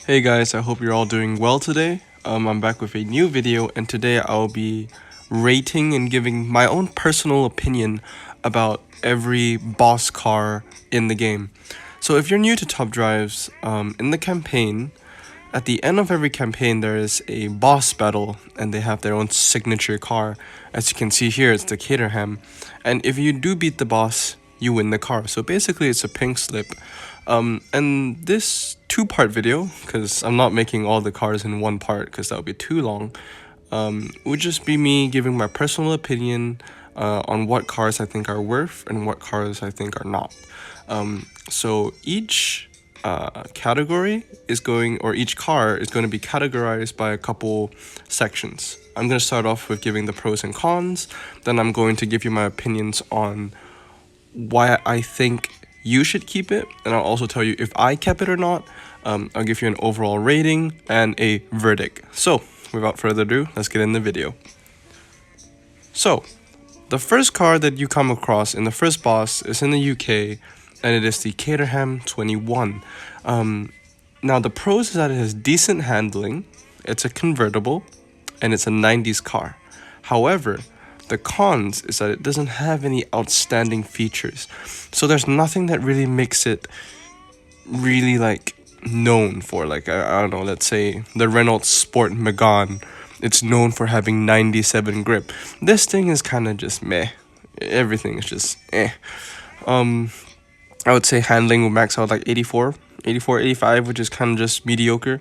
Hey guys, I hope you're all doing well today. I'm back with a new video, and today I'll be rating and giving my own personal opinion about every boss car in the game. So if you're new to Top Drives, in the campaign, at the end of every campaign there is a boss battle, and they have their own signature car. As you can see here, it's the Caterham, and if you do beat the boss, you win the car. So basically it's a pink slip. And this two-part video, because I'm not making all the cars in one part because that would be too long, would just be me giving my personal opinion on what cars I think are worth and what cars I think are not. So each category is going, or each car is going to be categorized by a couple sections. I'm going to start off with giving the pros and cons, then I'm going to give you my opinions on why I think you should keep it, and I'll also tell you if I kept it or not. I'll give you an overall rating and a verdict. So, without further ado, let's get in the video. So, the first car that you come across in the first boss is in the UK, and it is the Caterham 21. Now, the pros is that it has decent handling, it's a convertible, and it's a 90s car. However, the cons is that it doesn't have any outstanding features. So there's nothing that really makes it really known for, I don't know, let's say the Renault Sport Megane. It's known for having 97 grip. This thing is kind of just meh. Everything is just eh. I would say handling will max out like 84, 85, which is kind of just mediocre.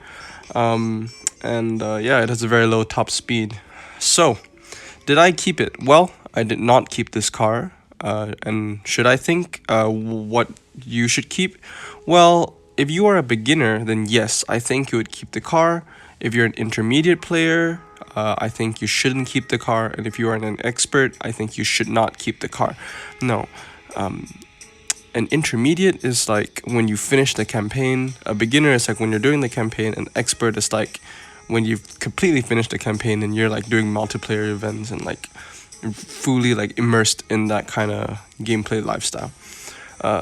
Yeah, it has a very low top speed. So, did I keep it? Well, I did not keep this car. And should I think what you should keep? Well, if you are a beginner, then yes, I think you would keep the car. If you're an intermediate player, I think you shouldn't keep the car. And if you are an expert, I think you should not keep the car. No. An intermediate is like when you finish the campaign. A beginner is like when you're doing the campaign. An expert is like when you've completely finished the campaign and you're like doing multiplayer events and like fully like immersed in that kind of gameplay lifestyle.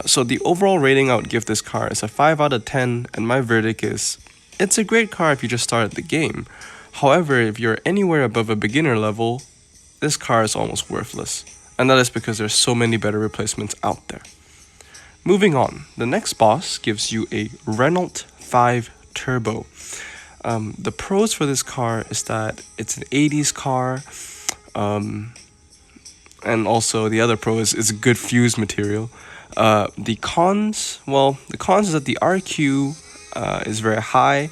So the overall rating I would give this car is a 5 out of 10, and my verdict is it's a great car if you just started the game. However, if you're anywhere above a beginner level, this car is almost worthless, and that is because there's so many better replacements out there. Moving on, the next boss gives you a Renault 5 Turbo. The pros for this car is that it's an 80s car, and also the other pro is it's a good fuse material. The cons is that the RQ is very high,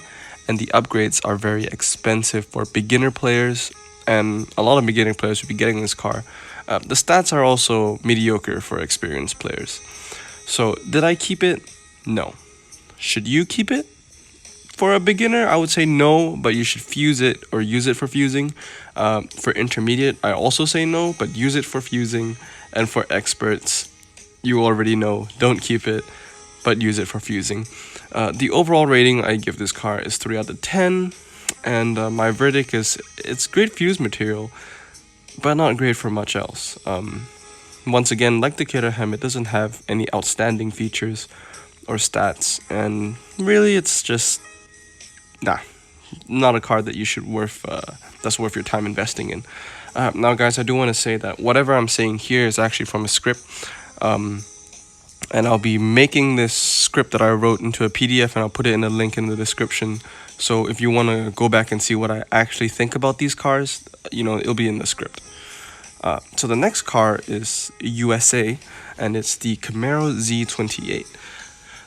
and the upgrades are very expensive for beginner players, and a lot of beginner players would be getting this car. The stats are also mediocre for experienced players. So, did I keep it? No. Should you keep it? For a beginner, I would say no, but you should fuse it or use it for fusing. For intermediate, I also say no, but use it for fusing. And for experts, you already know, don't keep it, but use it for fusing. The overall rating I give this car is 3 out of 10, and my verdict is it's great fuse material, but not great for much else. Once again, like the Caterham, it doesn't have any outstanding features or stats, and really it's just not a car that you should that's worth your time investing in. Now guys, I do want to say that whatever I'm saying here is actually from a script, and I'll be making this script that I wrote into a PDF, and I'll put it in a link in the description. So if you want to go back and see what I actually think about these cars, it'll be in the script. So the next car is USA, and it's the Camaro Z28.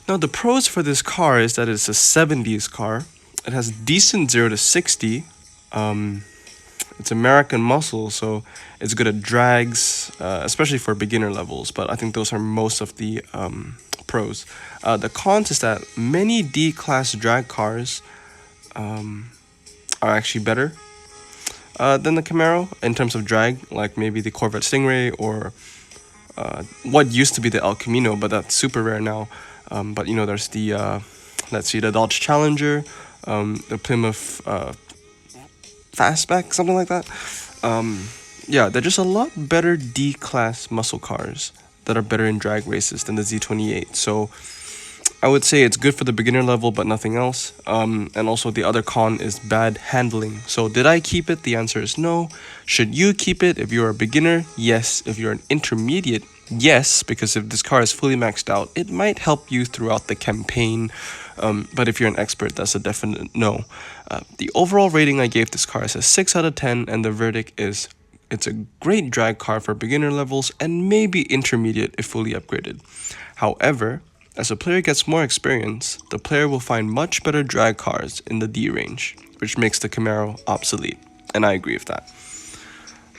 Now the pros for this car is that it's a 70s car. It has decent 0 to 60. It's American muscle, so it's good at drags, especially for beginner levels, but I think those are most of the pros. The cons is that many D-class drag cars are actually better than the Camaro in terms of drag, like maybe the Corvette Stingray or what used to be the El Camino, but that's super rare now. But there's the the Dodge Challenger, the Plymouth Fastback, something like that. They're just a lot better D-class muscle cars that are better in drag races than the Z28. So I would say it's good for the beginner level, but nothing else. And also the other con is bad handling. So did I keep it? The answer is no. Should you keep it? If you're a beginner, yes. If you're an intermediate, yes, because if this car is fully maxed out, it might help you throughout the campaign. But if you're an expert, that's a definite no. The overall rating I gave this car is a 6 out of 10, and the verdict is it's a great drag car for beginner levels and maybe intermediate if fully upgraded. However, as a player gets more experience, the player will find much better drag cars in the D range, which makes the Camaro obsolete, and I agree with that.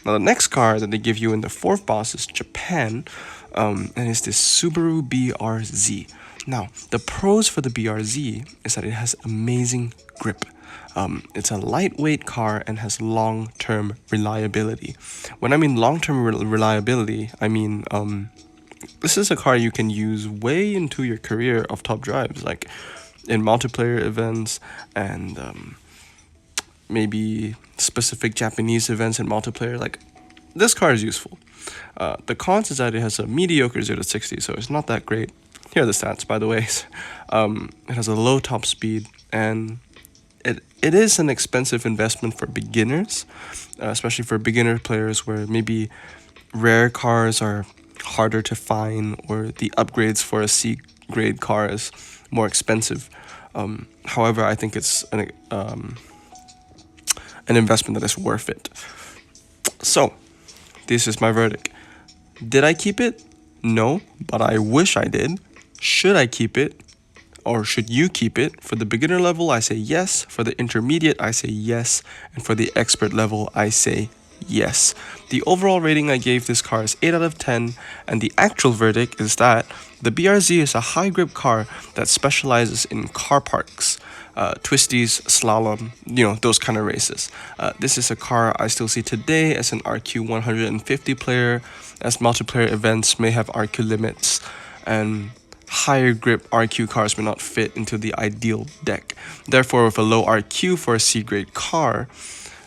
Now the next car that they give you in the fourth boss is Japan, and it's this Subaru BRZ. Now, the pros for the BRZ is that it has amazing grip. It's a lightweight car and has long-term reliability. When I mean long-term reliability, I mean this is a car you can use way into your career of top drives, like in multiplayer events and maybe specific Japanese events in multiplayer. Like, this car is useful. The cons is that it has a mediocre 0 to 60, so it's not that great. Here are the stats, by the way. It has a low top speed, and it is an expensive investment for beginners, especially for beginner players where maybe rare cars are harder to find or the upgrades for a C grade car is more expensive. However, I think it's an investment that is worth it. So, this is my verdict. Did I keep it? No, but I wish I did. Should I keep it? Or should you keep it? For the beginner level, I say yes. For the intermediate, I say yes. And for the expert level, I say yes. The overall rating I gave this car is 8 out of 10, and the actual verdict is that the BRZ is a high grip car that specializes in car parks, twisties, slalom, those kind of races. This is a car I still see today as an RQ 150 player, as multiplayer events may have RQ limits, and higher grip RQ cars may not fit into the ideal deck. Therefore, with a low RQ for a C grade car,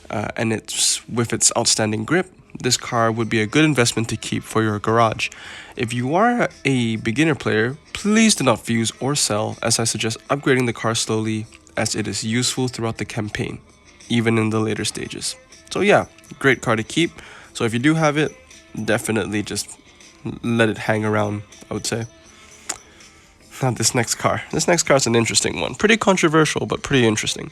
and with its outstanding grip, this car would be a good investment to keep for your garage. If you are a beginner player, please do not fuse or sell, as I suggest upgrading the car slowly, as it is useful throughout the campaign, even in the later stages. So yeah, great car to keep. So if you do have it, definitely just let it hang around, I would say. Now this next car. This next car is an interesting one. Pretty controversial, but pretty interesting.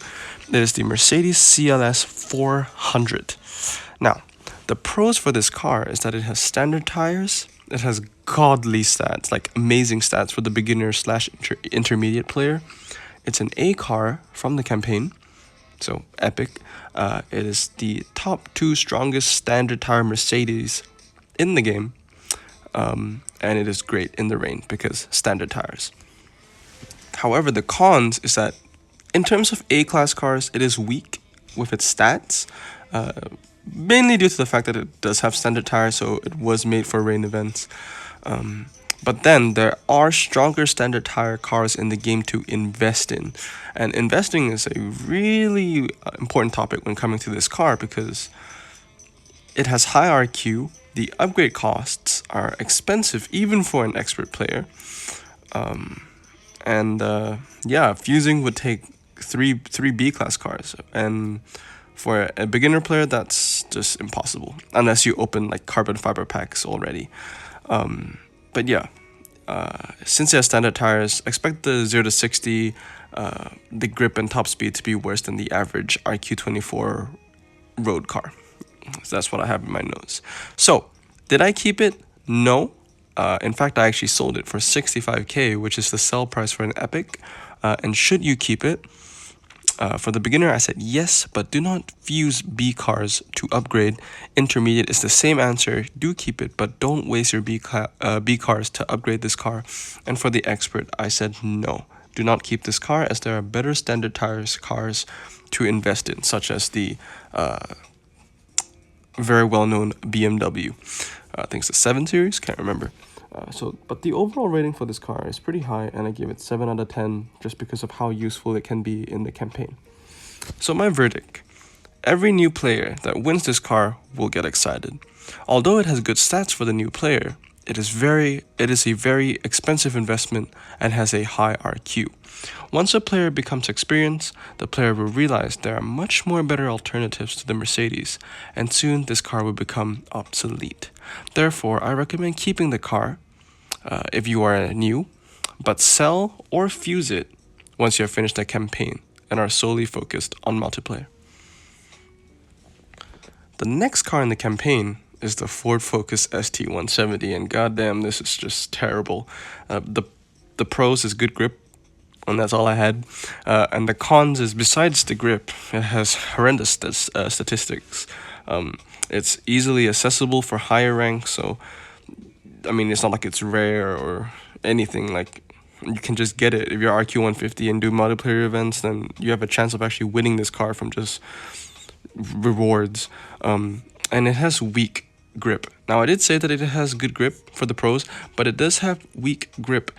It is the Mercedes CLS 400. Now, the pros for this car is that it has standard tires. It has godly stats, like amazing stats for the beginner / intermediate player. It's an A car from the campaign, so epic. It is the top 2 strongest standard tire Mercedes in the game. And it is great in the rain because standard tires. However, the cons is that in terms of A-class cars, it is weak with its stats, mainly due to the fact that it does have standard tires, so it was made for rain events. But then there are stronger standard tire cars in the game to invest in. And investing is a really important topic when coming to this car because it has high RQ. The upgrade costs are expensive even for an expert player. Fusing would take three B-class cars. And for a beginner player, that's just impossible. Unless you open like carbon fiber packs already. Since it has standard tires, expect the 0 to 60, the grip and top speed to be worse than the average RQ24 road car. So that's what I have in my notes. So, did I keep it? No. In fact, I actually sold it for $65K, which is the sell price for an Epic. And should you keep it? For the beginner, I said yes, but do not fuse B cars to upgrade. Intermediate is the same answer. Do keep it, but don't waste your B cars to upgrade this car. And for the expert, I said no. Do not keep this car, as there are better standard tires cars to invest in, such as the very well-known BMW. I think it's the 7 Series, can't remember. But the overall rating for this car is pretty high, and I give it 7 out of 10 just because of how useful it can be in the campaign. So my verdict: every new player that wins this car will get excited. Although it has good stats for the new player, it is a very expensive investment and has a high RQ. Once a player becomes experienced, the player will realize there are much more better alternatives to the Mercedes, and soon this car will become obsolete. Therefore, I recommend keeping the car if you are new, but sell or fuse it once you have finished the campaign and are solely focused on multiplayer. The next car in the campaign is the Ford Focus ST170, and goddamn, this is just terrible. The pros is good grip, and that's all I had. And the cons is, besides the grip, it has horrendous statistics. It's easily accessible for higher ranks, so I mean, it's not like it's rare or anything. Like, you can just get it. If you're RQ150 and do multiplayer events, then you have a chance of actually winning this car from just rewards. And it has weak grip. Now, I did say that it has good grip for the pros, but it does have weak grip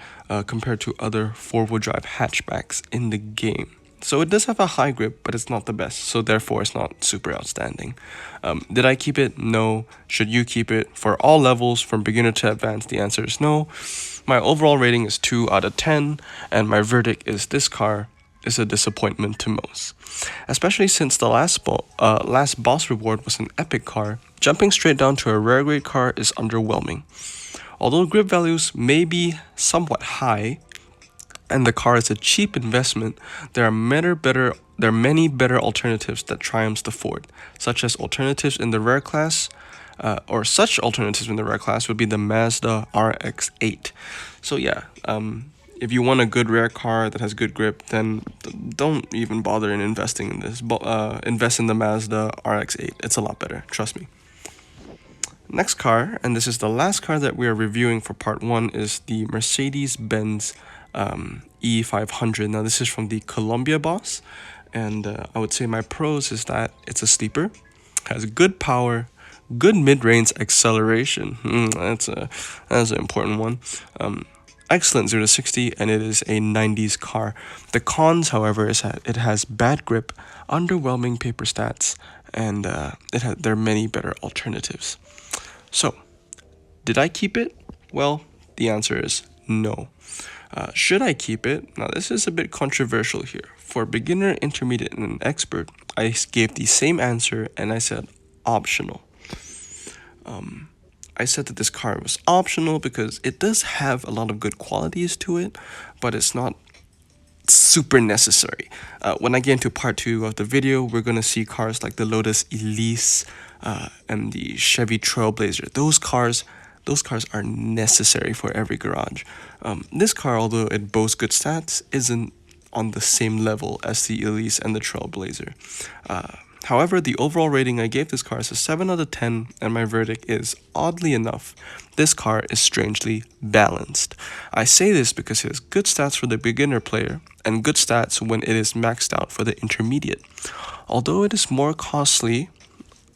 compared to other four-wheel drive hatchbacks in the game. So it does have a high grip, but it's not the best, so therefore it's not super outstanding. Did I keep it? No. Should you keep it? For all levels, from beginner to advanced, the answer is no. My overall rating is 2 out of 10, and my verdict is this car is a disappointment to most. Especially since the last boss reward was an epic car, jumping straight down to a rare grade car is underwhelming. Although grip values may be somewhat high, and the car is a cheap investment, there are many better alternatives that triumphs the Ford, such alternatives in the rare class would be the Mazda RX-8. So yeah, if you want a good rare car that has good grip, then don't even bother in investing in this. Invest in the Mazda RX-8. It's a lot better, trust me. Next car, and this is the last car that we are reviewing for part 1, is the Mercedes-Benz E500. Now, this is from the Colombia boss, and I would say my pros is that it's a sleeper, has good power, good mid-range acceleration. That's an important one. Excellent 0 to 60, and it is a 90s car. The cons, however, is that it has bad grip, underwhelming paper stats, and there are many better alternatives. So, did I keep it? Well, the answer is no. Should I keep it? Now, this is a bit controversial here. For beginner, intermediate, and an expert, I gave the same answer, and I said optional. I said that this car was optional because it does have a lot of good qualities to it, but it's not super necessary. When I get into part 2 of the video, we're going to see cars like the Lotus Elise and the Chevy Trailblazer. Those cars are necessary for every garage. This car, although it boasts good stats, isn't on the same level as the Elise and the Trailblazer. However, the overall rating I gave this car is a 7 out of 10, and my verdict is, oddly enough, this car is strangely balanced. I say this because it has good stats for the beginner player, and good stats when it is maxed out for the intermediate. Although it is more costly,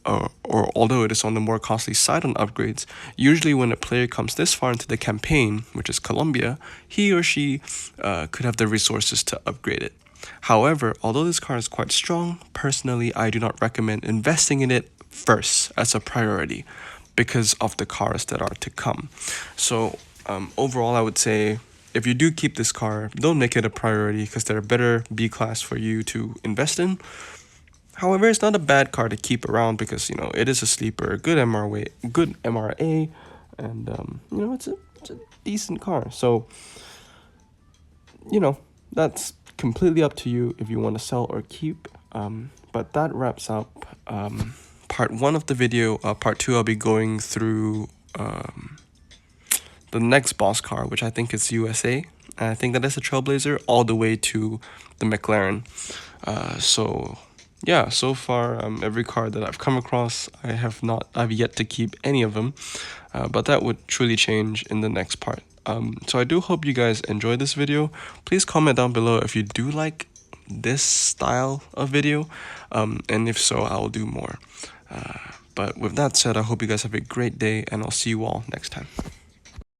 or although it is on the more costly side on upgrades, usually when a player comes this far into the campaign, which is Colombia, he or she could have the resources to upgrade it. However, although this car is quite strong, personally I do not recommend investing in it first as a priority because of the cars that are to come. So overall, I would say if you do keep this car, don't make it a priority because there are better B-class for you to invest in. However, it's not a bad car to keep around because, it is a sleeper, good MRA, and, it's a decent car. So, that's completely up to you if you want to sell or keep. But that wraps up part 1 of the video. Part 2, I'll be going through the next boss car, which I think is USA. And I think that is a Trailblazer all the way to the McLaren. Yeah, so far, every car that I've come across, I've yet to keep any of them, but that would truly change in the next part. So I do hope you guys enjoyed this video. Please comment down below if you do like this style of video, and if so, I will do more. But with that said, I hope you guys have a great day, and I'll see you all next time.